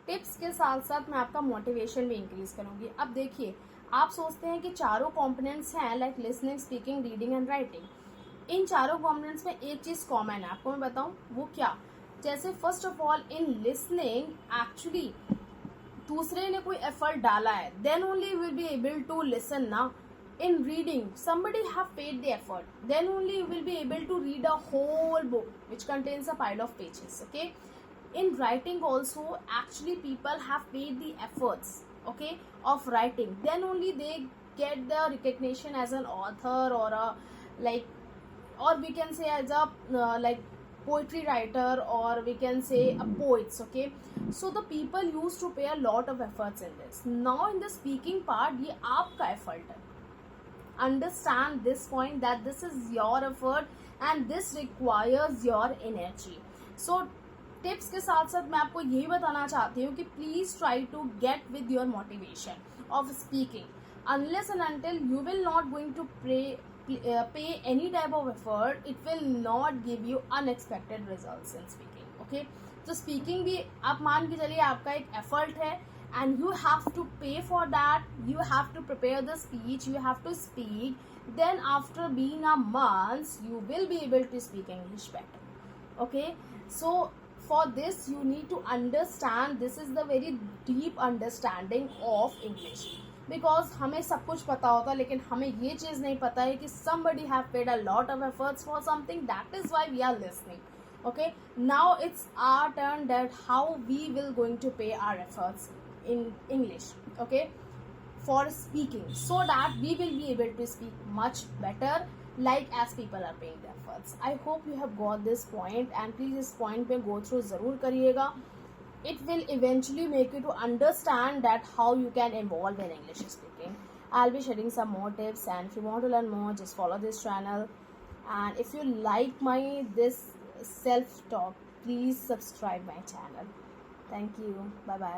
Tips के साथ साथ मैं आपका मोटिवेशन भी इंक्रीज करूंगी। अब देखिए, आप सोचते हैं कि चारों कंपोनेंट्स हैं like listening, speaking, reading and writing. इन चारों कंपोनेंट्स में एक चीज कॉमन है, आपको मैं बताऊं वो क्या। जैसे first of all in listening, actually दूसरे ने कोई एफर्ट डाला है, then only will be able to listen ना। In reading, somebody have paid the effort, then only you will be able to read a whole book which contains a pile of pages. Okay, in writing also, actually people have paid the efforts, okay, of writing, then only they get the recognition as an author or a, like, or we can say as a like poetry writer, or we can say a poets. Okay, so the people used to pay a lot of efforts in this. Now in the speaking part, ये आपका effort है. Understand this point that this is your effort and this requires your energy. So tips के साथ साथ मैं आपको यही बताना चाहती हूँ कि please try to get with your motivation of speaking. Unless and until you will not going to pay any type of effort, it will not give you unexpected results in speaking. Okay, तो speaking भी आप मान के चलिए आपका एक effort है, and you have to pay for that. You have to prepare the speech, you have to speak, then after being a month you will be able to speak English better. Okay, so for this you need to understand, this is the very deep understanding of English. Because हमें सब कुछ पता होता है, लेकिन हमें ये चीज नहीं पता है कि somebody have paid a lot of efforts for something. That is why we are listening. Okay, now it's our turn that how we will going to pay our efforts in English. Okay, for speaking, so that we will be able to speak much better like as people are paying the efforts. I hope you have got this point, and please इस point पे go through जरूर करिएगा. It will eventually make you to understand that how you can evolve in English speaking. I'll be sharing some more tips, and if you want to learn more, just follow this channel. And if you like my this self talk, please subscribe my channel. Thank you. Bye bye.